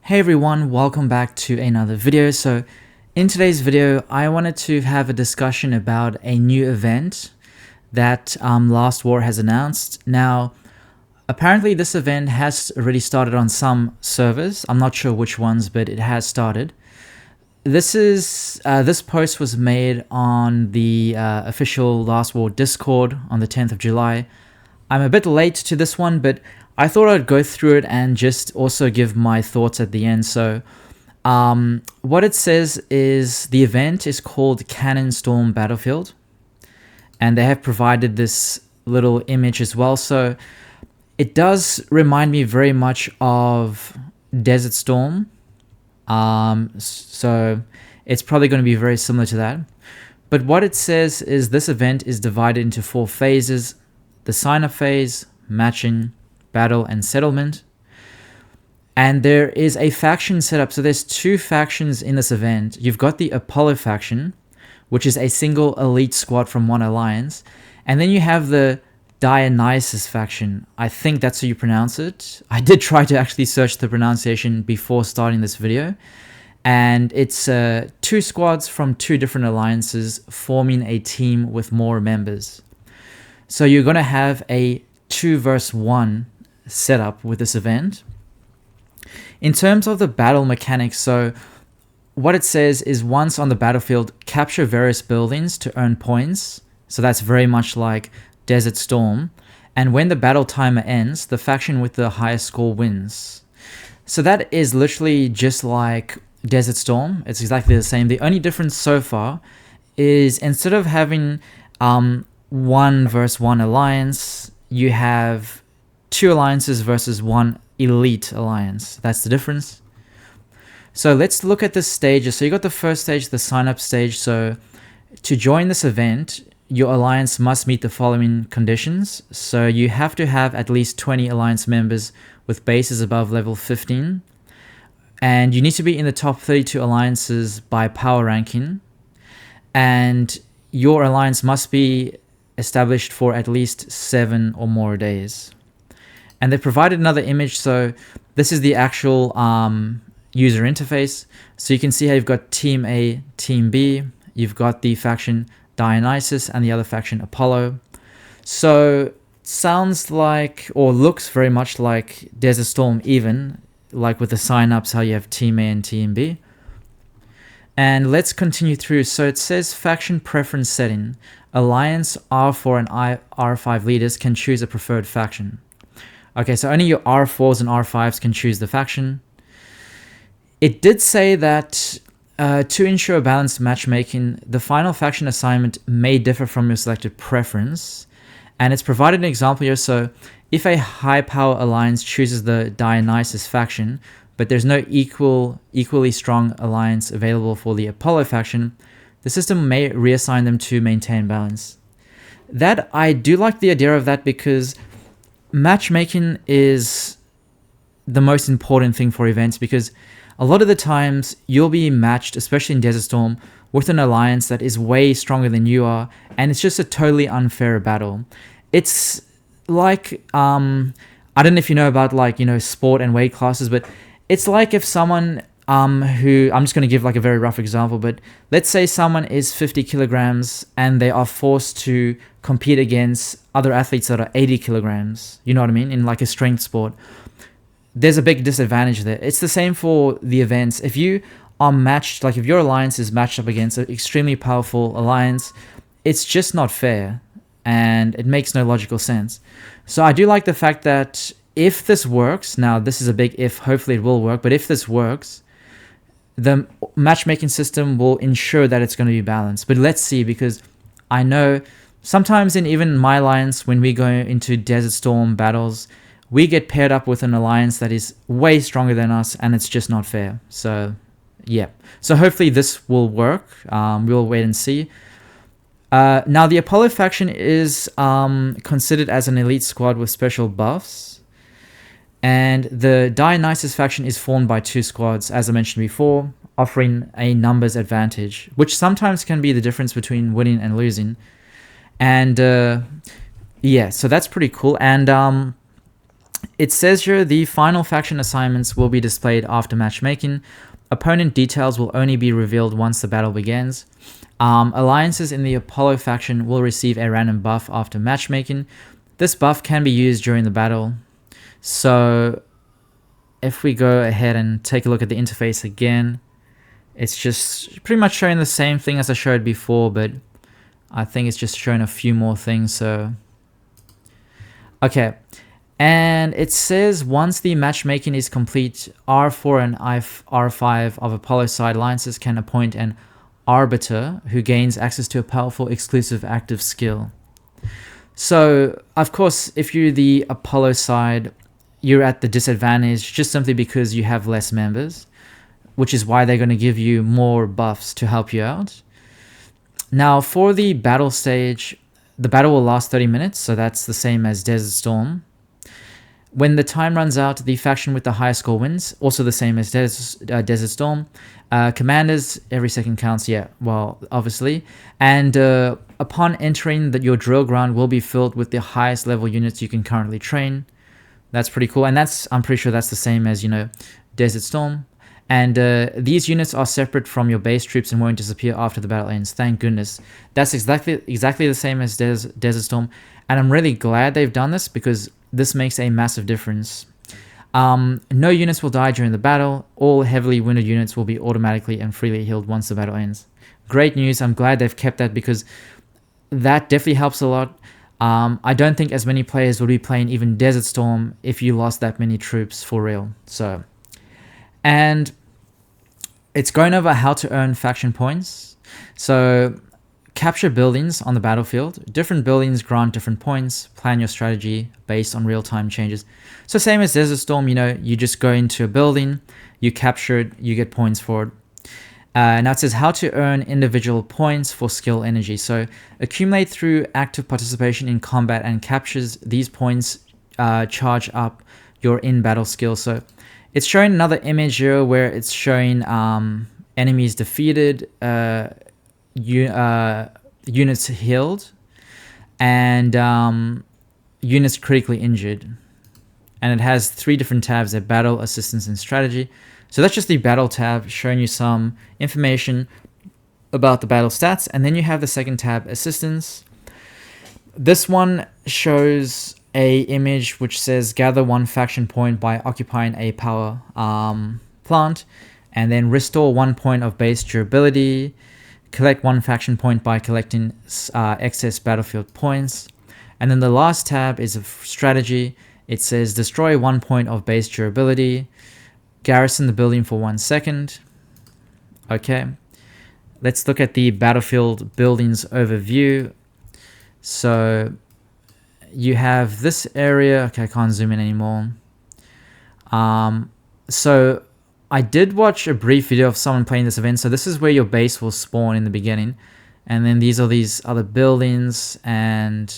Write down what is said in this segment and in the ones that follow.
Hey everyone, welcome back to another video. So in today's video, I wanted to have a discussion about a new event that Last War has announced. Now, apparently this event has already started on some servers. I'm not sure which ones, but it has started. This post was made on the official Last War Discord on the 10th of July. I'm a bit late to this one, but I thought I'd go through it and just also give my thoughts at the end. So what it says is the event is called Cannon Storm Battlefield, and they have provided this little image as well. So it does remind me very much of Desert Storm. So it's probably going to be very similar to that. But what it says is this event is divided into 4 phases: the sign-up phase, matching, battle, and settlement. And there is a faction setup. So there's 2 factions in this event. You've got the Apollo faction, which is a single elite squad from one alliance. And then you have the Dionysus faction. I think that's how you pronounce it. I did try to actually search the pronunciation before starting this video. And it's 2 squads from 2 different alliances forming a team with more members. So you're going to have a 2 versus 1 setup with this event. In terms of the battle mechanics, so what it says is once on the battlefield, capture various buildings to earn points. So that's very much like Desert Storm. And when the battle timer ends, the faction with the highest score wins. So that is literally just like Desert Storm. It's exactly the same. The only difference so far is instead of having 1 versus 1 alliance, you have 2 alliances versus 1 elite alliance. That's the difference. So let's look at the stages. So you got the first stage, the sign up stage. So to join this event, your alliance must meet the following conditions. So you have to have at least 20 alliance members with bases above level 15. And you need to be in the top 32 alliances by power ranking. And your alliance must be established for at least 7 or more days. And they provided another image. So this is the actual user interface. So you can see how you've got Team A, Team B. You've got the faction Dionysus and the other faction Apollo. So sounds like, or looks very much like Desert Storm, even like with the sign-ups, how you have Team A and Team B. And let's continue through. So it says faction preference setting. Alliance R4 and R5 leaders can choose a preferred faction. Okay, so only your R4s and R5s can choose the faction. It did say that to ensure balanced matchmaking, the final faction assignment may differ from your selected preference. And it's provided an example here. So if a high power alliance chooses the Dionysus faction, but there's no equally strong alliance available for the Apollo faction, the system may reassign them to maintain balance. That I do like the idea of that, because matchmaking is the most important thing for events, because a lot of the times you'll be matched, especially in Desert Storm, with an alliance that is way stronger than you are, and it's just a totally unfair battle. It's like I don't know if you know about sport and weight classes, but it's like if someone who, I'm just going to give like a very rough example, but let's say someone is 50 kilograms and they are forced to compete against other athletes that are 80 kilograms, you know what I mean, in like a strength sport. There's a big disadvantage there. It's the same for the events. If you are matched, like if your alliance is matched up against an extremely powerful alliance, it's just not fair and it makes no logical sense. So I do like the fact that if this works, now this is a big if, hopefully it will work, but if this works, the matchmaking system will ensure that it's going to be balanced. But let's see, because I know sometimes in even my alliance, when we go into Desert Storm battles, we get paired up with an alliance that is way stronger than us, and it's just not fair. So yeah, so hopefully this will work. We'll wait and see. Now the Apollo faction is considered as an elite squad with special buffs. And the Dionysus faction is formed by 2 squads, as I mentioned before, offering a numbers advantage, which sometimes can be the difference between winning and losing. And yeah, so that's pretty cool. And It says here the final faction assignments will be displayed after matchmaking. Opponent details will only be revealed once the battle begins. Alliances in the Apollo faction will receive a random buff after matchmaking. This buff can be used during the battle. So if we go ahead and take a look at the interface again, it's just pretty much showing the same thing as I showed before, but I think it's just showing a few more things. So, okay. And it says once the matchmaking is complete, R4 and R5 of Apollo side alliances can appoint an arbiter who gains access to a powerful exclusive active skill. So, of course, if you're the Apollo side, you're at the disadvantage just simply because you have less members, which is why they're going to give you more buffs to help you out. Now, for the battle stage, the battle will last 30 minutes, so that's the same as Desert Storm. When the time runs out, the faction with the highest score wins, also the same as Desert Storm. Commanders, every second counts, yeah, well, obviously. And upon entering, your drill ground will be filled with the highest level units you can currently train. That's pretty cool, and I'm pretty sure that's the same as, Desert Storm. And these units are separate from your base troops and won't disappear after the battle ends. Thank goodness. That's exactly the same as Desert Storm, and I'm really glad they've done this because this makes a massive difference. No units will die during the battle. All heavily wounded units will be automatically and freely healed once the battle ends. Great news. I'm glad they've kept that because that definitely helps a lot. I don't think as many players would be playing even Desert Storm if you lost that many troops for real. So, and it's going over how to earn faction points. So, capture buildings on the battlefield. Different buildings grant different points. Plan your strategy based on real-time changes. So same as Desert Storm, you just go into a building, you capture it, you get points for it. Now it says how to earn individual points for skill energy. So accumulate through active participation in combat and captures. These points charge up your in-battle skill. So it's showing another image here where it's showing enemies defeated, units healed, and units critically injured. And it has 3 different tabs there: battle, assistance, and strategy. So that's just the battle tab showing you some information about the battle stats. And then you have the second tab, assistance. This one shows a image which says gather 1 faction point by occupying a power plant, and then restore 1 point of base durability. Collect 1 faction point by collecting excess battlefield points. And then the last tab is a strategy. It says destroy 1 point of base durability. Garrison the building for 1 second. Okay. Let's look at the battlefield buildings overview. So you have this area. Okay, I can't zoom in anymore. So I did watch a brief video of someone playing this event. So this is where your base will spawn in the beginning. And then these are these other buildings. And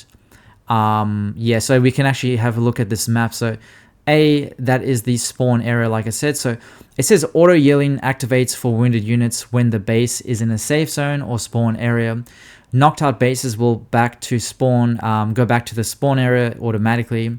yeah, so we can actually have a look at this map. So that is the spawn area, like I said. So it says auto yelling activates for wounded units when the base is in a safe zone or spawn area. Knocked out bases will go back to the spawn area automatically.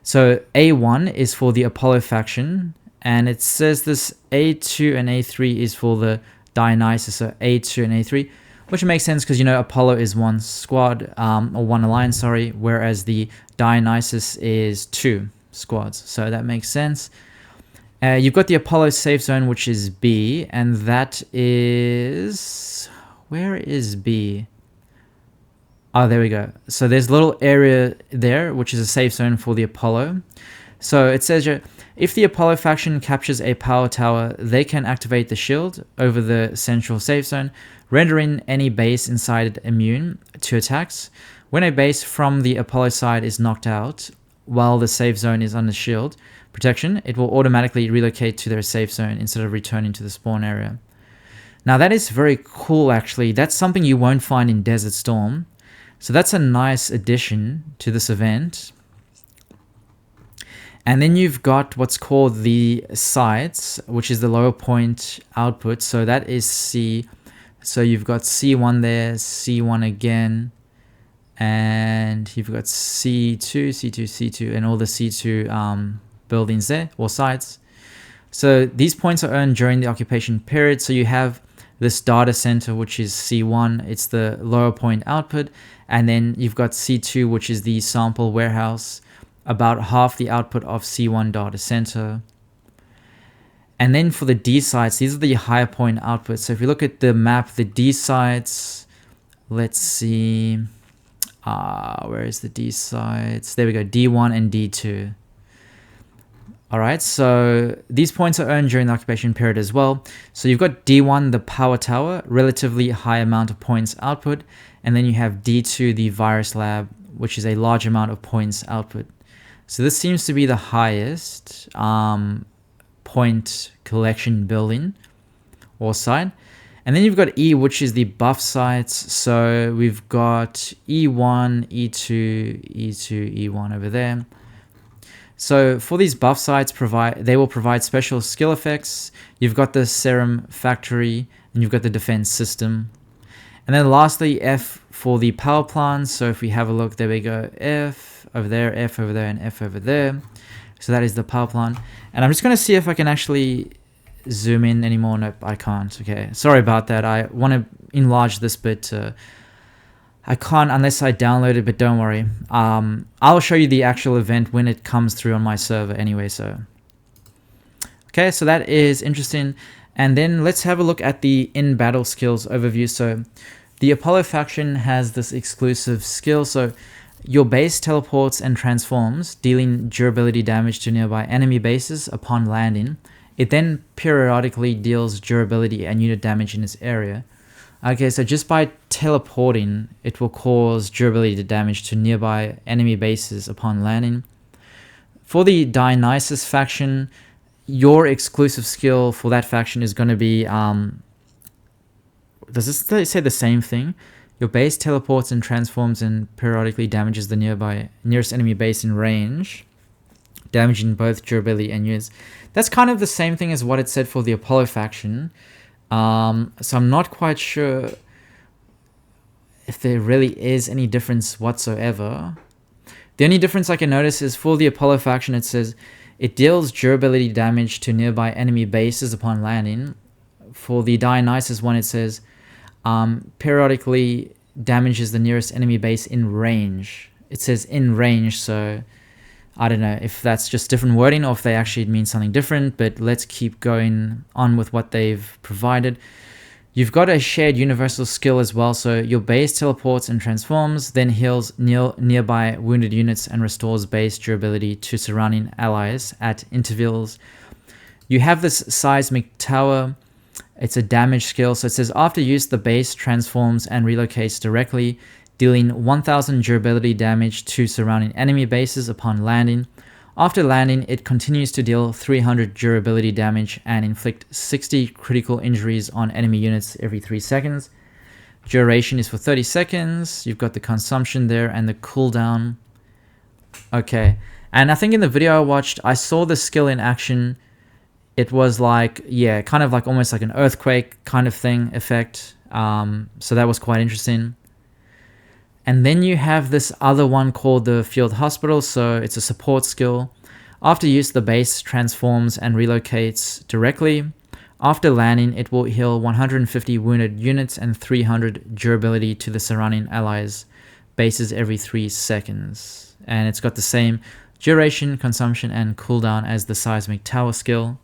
So A1 is for the Apollo faction. And it says this A2 and A3 is for the Dionysus, so A2 and A3, which makes sense because, Apollo is 1 squad, or 1 alliance, sorry, whereas the Dionysus is 2 squads. So that makes sense. You've got the Apollo safe zone, which is B, and that is... Where is B? Oh, there we go. So there's a little area there, which is a safe zone for the Apollo. So it says if the Apollo faction captures a power tower, they can activate the shield over the central safe zone, rendering any base inside it immune to attacks. When a base from the Apollo side is knocked out while the safe zone is under shield protection, it will automatically relocate to their safe zone instead of returning to the spawn area. Now that is very cool, actually. That's something you won't find in Desert Storm. So that's a nice addition to this event. And then you've got what's called the sites, which is the lower point output. So that is C. So you've got C1 there, C1 again, And you've got C2, C2, C2, and all the C2 buildings there, or sites. So these points are earned during the occupation period. So you have this data center, which is C1, it's the lower point output. And then you've got C2, which is the sample warehouse, about half the output of C1 data center. And then for the D sites, these are the higher point outputs. So if you look at the map, the D sites, let's see, where is the D sites? There we go, D1 and D2. All right, so these points are earned during the occupation period as well. So you've got D1, the power tower, relatively high amount of points output. And then you have D2, the virus lab, which is a large amount of points output. So this seems to be the highest point collection building or site. And then you've got E, which is the buff sites. So we've got E1, E2, E2, E1 over there. So for these buff sites, they will provide special skill effects. You've got the serum factory and you've got the defense system. And then lastly, F for the power plants. So if we have a look, there we go, F over there, F over there, and F over there. So that is the power plant. And I'm just going to see if I can actually zoom in anymore. Nope, I can't. Okay, sorry about that. I want to enlarge this bit. I can't unless I download it, but don't worry. I'll show you the actual event when it comes through on my server anyway. So, okay, so that is interesting. And then let's have a look at the in-battle skills overview. So the Apollo faction has this exclusive skill. So your base teleports and transforms, dealing durability damage to nearby enemy bases upon landing. It then periodically deals durability and unit damage in its area. Okay, so just by teleporting, it will cause durability damage to nearby enemy bases upon landing. For the Dionysus faction, your exclusive skill for that faction is going to be... does this say the same thing? Your base teleports and transforms and periodically damages the nearest enemy base in range, damaging both durability and units. That's kind of the same thing as what it said for the Apollo faction. So I'm not quite sure if there really is any difference whatsoever. The only difference I can notice is for the Apollo faction, it says it deals durability damage to nearby enemy bases upon landing. For the Dionysus one, it says periodically damages the nearest enemy base in range. It says in range, so I don't know if that's just different wording or if they actually mean something different, but let's keep going on with what they've provided. You've got a shared universal skill as well, so your base teleports and transforms, then heals nearby wounded units and restores base durability to surrounding allies at intervals. You have this seismic tower. It's a damage skill, so it says after use, the base transforms and relocates directly, dealing 1000 durability damage to surrounding enemy bases upon landing. After landing, it continues to deal 300 durability damage and inflict 60 critical injuries on enemy units every 3 seconds. Duration is for 30 seconds. You've got the consumption there and the cooldown. Okay, and I think in the video I watched, I saw the skill in action. It was like, yeah, kind of like almost like an earthquake kind of thing effect. So that was quite interesting. And then you have this other one called the Field Hospital, so it's a support skill. After use, the base transforms and relocates directly. After landing, it will heal 150 wounded units and 300 durability to the surrounding allies' bases every 3 seconds. And it's got the same duration, consumption, and cooldown as the Seismic Tower skill.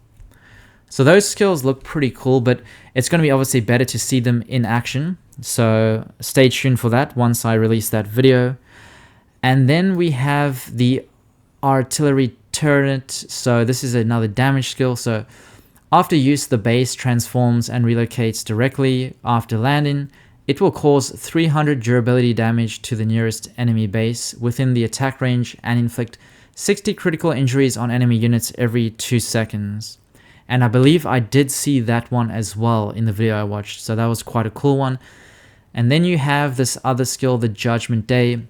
So those skills look pretty cool, but it's going to be obviously better to see them in action. So stay tuned for that once I release that video. And then we have the artillery turret. So this is another damage skill. So after use, the base transforms and relocates directly. After landing, it will cause 300 durability damage to the nearest enemy base within the attack range and inflict 60 critical injuries on enemy units every 2 seconds. And I believe I did see that one as well in the video I watched. So that was quite a cool one. And then you have this other skill, the Judgment Day.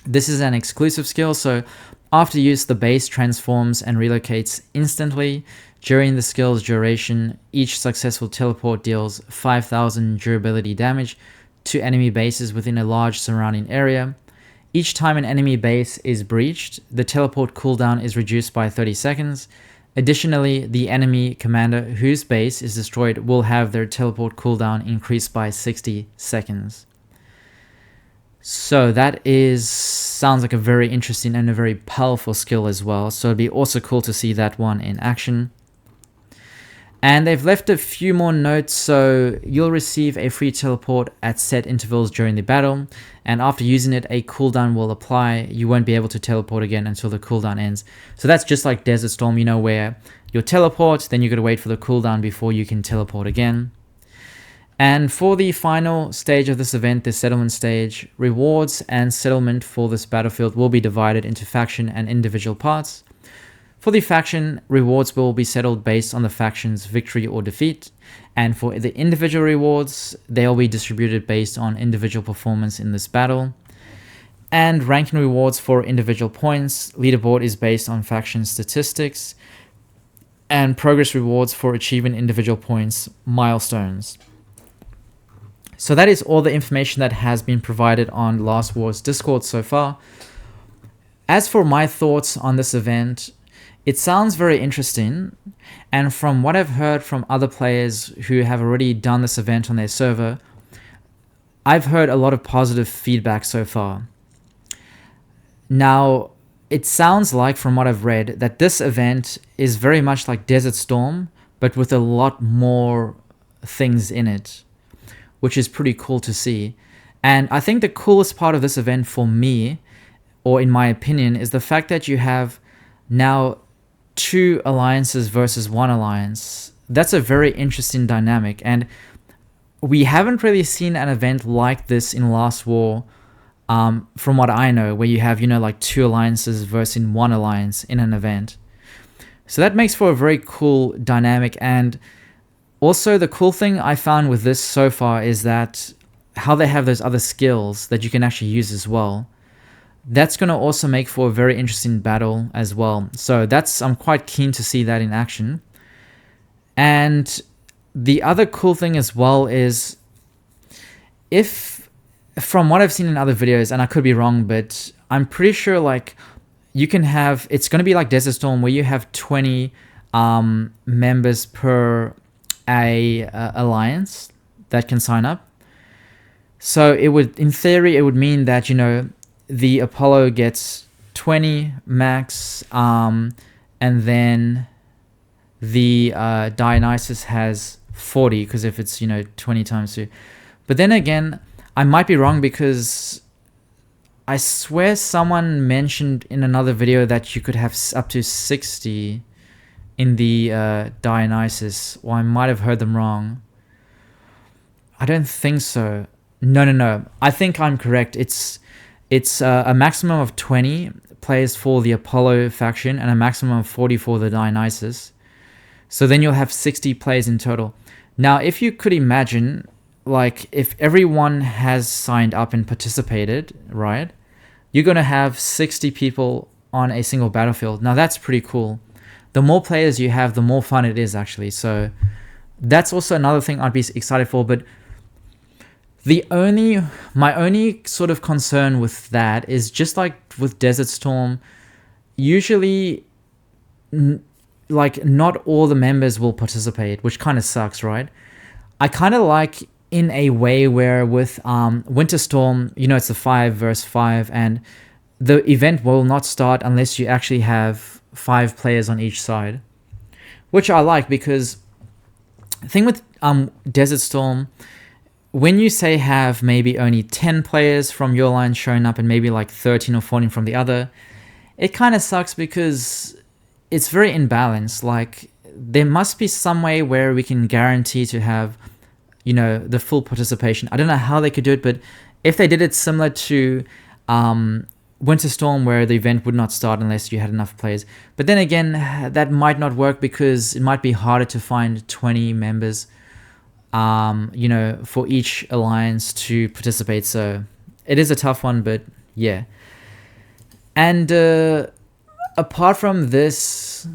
This is an exclusive skill. So after use, the base transforms and relocates instantly. During the skill's duration, each successful teleport deals 5000 durability damage to enemy bases within a large surrounding area. Each time an enemy base is breached, the teleport cooldown is reduced by 30 seconds. Additionally, the enemy commander whose base is destroyed will have their teleport cooldown increased by 60 seconds. So that sounds like a very interesting and a very powerful skill as well. So it'd be also cool to see that one in action. And they've left a few more notes. So you'll receive a free teleport at set intervals during the battle. And after using it, a cooldown will apply. You won't be able to teleport again until the cooldown ends. So that's just like Desert Storm, you know, where you'll teleport, then you got to wait for the cooldown before you can teleport again. And for the final stage of this event, the settlement stage, rewards and settlement for this battlefield will be divided into faction and individual parts. For the faction, rewards will be settled based on the faction's victory or defeat. And for the individual rewards, they'll be distributed based on individual performance in this battle. And ranking rewards for individual points, leaderboard is based on faction statistics. And progress rewards for achieving individual points, milestones. So that is all the information that has been provided on Last War's Discord so far. As for my thoughts on this event, it sounds very interesting, and from what I've heard from other players who have already done this event on their server, I've heard a lot of positive feedback so far. Now, it sounds like, from what I've read, that this event is very much like Desert Storm, but with a lot more things in it, which is pretty cool to see. And I think the coolest part of this event for me, or in my opinion, is the fact that you have now 2 alliances versus 1 alliance. That's a very interesting dynamic, and we haven't really seen an event like this in Last War, from what I know, where you have, you know, like 2 alliances versus 1 alliance in an event. So that makes for a very cool dynamic. And also, the cool thing I found with this so far is that how they have those other skills that you can actually use as well. That's going to also make for a very interesting battle as well. So I'm quite keen to see that in action. And the other cool thing as well is, from what I've seen in other videos, and I could be wrong, but I'm pretty sure like you can have, it's going to be like Desert Storm where you have 20 members per alliance that can sign up. So it would, in theory, it would mean that, you know, the Apollo gets 20 max, and then the Dionysus has 40, because if it's, you know, 20 times 2. But then again, I might be wrong, because I swear someone mentioned in another video that you could have up to 60 in the Dionysus, or I might have heard them wrong. I don't think so. No. I think I'm correct. It's a maximum of 20 players for the Apollo faction and a maximum of 40 for the Dionysus. So then you'll have 60 players in total. Now, if you could imagine, like, if everyone has signed up and participated, right, you're going to have 60 people on a single battlefield. Now, that's pretty cool. The more players you have, the more fun it is, actually. So that's also another thing I'd be excited for. But my only sort of concern with that is, just like with Desert Storm, usually like not all the members will participate, which kind of sucks, right? I kind of like in a way where with Winter Storm, you know, it's a 5 versus 5, and the event will not start unless you actually have 5 players on each side, which I like, because the thing with Desert Storm, when you say have maybe only 10 players from your line showing up and maybe like 13 or 14 from the other, it kind of sucks, because it's very imbalanced. Like, there must be some way where we can guarantee to have, you know, the full participation. I don't know how they could do it, but if they did it similar to Winter Storm, where the event would not start unless you had enough players. But then again, that might not work, because it might be harder to find 20 members, you know, for each alliance to participate. So it is a tough one, but yeah. And apart from this,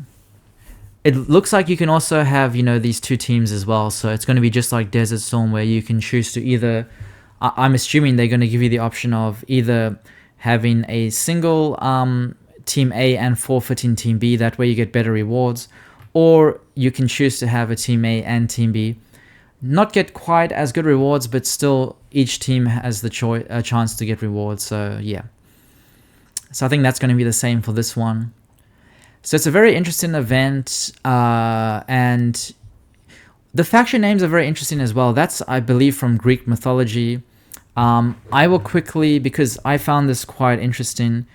it looks like you can also have, you know, these 2 teams as well. So it's going to be just like Desert Storm, where you can choose to either I'm assuming they're going to give you the option of either having a single Team A and forfeiting Team B. That way you get better rewards. Or you can choose to have a Team A and Team B. Not get quite as good rewards, but still each team has the chance to get rewards. So yeah. So I think that's going to be the same for this one. So it's a very interesting event, and the faction names are very interesting as well. That's, I believe, from Greek mythology. I will quickly, because I found this quite interesting.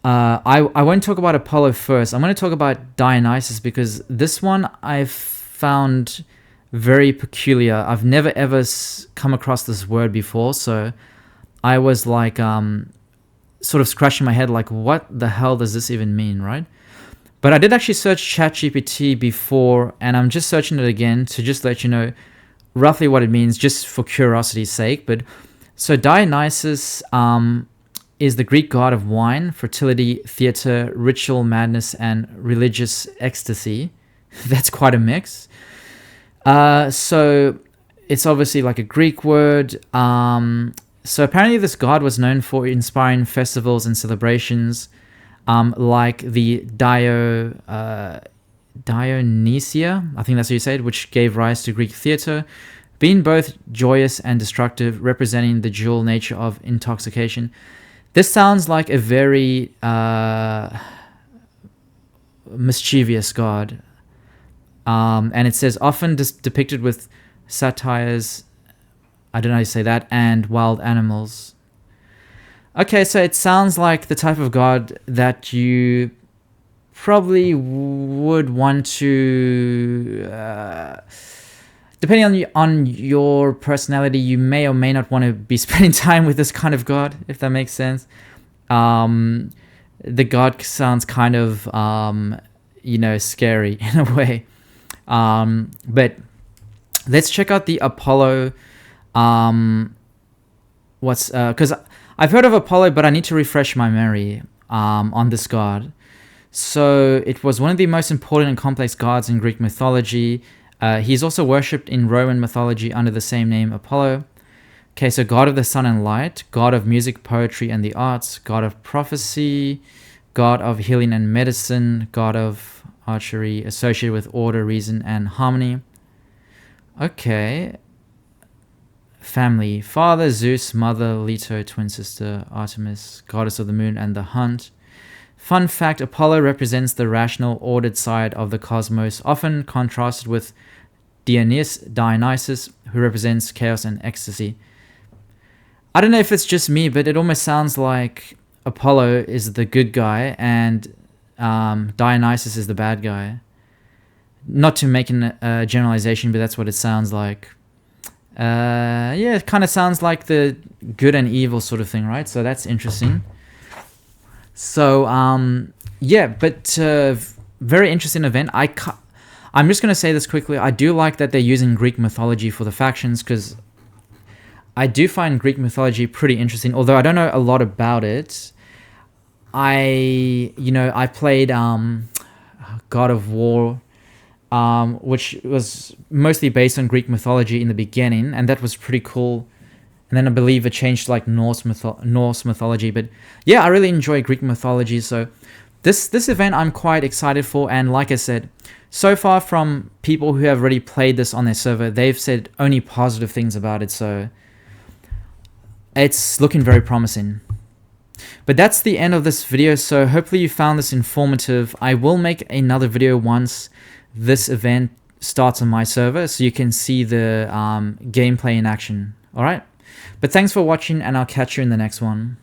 I won't talk about Apollo first. I'm going to talk about Dionysus, because this one I've found very peculiar. I've never ever come across this word before, so I was like sort of scratching my head like, what the hell does this even mean, right? But I did actually search ChatGPT before, and I'm just searching it again to just let you know roughly what it means, just for curiosity's sake. But so Dionysus is the Greek god of wine, fertility, theater, ritual madness, and religious ecstasy. That's quite a mix. So it's obviously like a Greek word. So apparently this god was known for inspiring festivals and celebrations, like the Dionysia, I think that's how you say it, which gave rise to Greek theater, being both joyous and destructive, representing the dual nature of intoxication. This sounds like a very mischievous god. And it says often depicted with satires, I don't know how you say that, and wild animals. Okay, so it sounds like the type of god that you probably would want to, depending on your personality, you may or may not want to be spending time with this kind of god, if that makes sense. The god sounds kind of, scary in a way. But let's check out the Apollo. Because I've heard of Apollo, but I need to refresh my memory on this god. So it was one of the most important and complex gods in Greek mythology. He's also worshipped in Roman mythology under the same name, Apollo. Okay, so god of the sun and light, god of music, poetry, and the arts, god of prophecy, god of healing and medicine, god of archery, associated with order, reason, and harmony. Okay. Family: father Zeus, mother Leto, twin sister Artemis, goddess of the moon and the hunt. Fun fact: Apollo represents the rational, ordered side of the cosmos, often contrasted with Dionysus, who represents chaos and ecstasy. I don't know if it's just me, but it almost sounds like Apollo is the good guy and Dionysus is the bad guy. Not to make a generalization, but that's what it sounds like. Yeah, it kind of sounds like the good and evil sort of thing, right? So that's interesting. So, yeah, but very interesting event. I'm just going to say this quickly. I do like that they're using Greek mythology for the factions, because I do find Greek mythology pretty interesting, although I don't know a lot about it. I played God of War, which was mostly based on Greek mythology in the beginning, and that was pretty cool. And then I believe it changed to like Norse mythology. But yeah, I really enjoy Greek mythology. So this event I'm quite excited for. And like I said, so far from people who have already played this on their server, they've said only positive things about it. So it's looking very promising. But that's the end of this video. So hopefully you found this informative. I will make another video once this event starts on my server, so you can see the gameplay in action. Alright? But thanks for watching, and I'll catch you in the next one.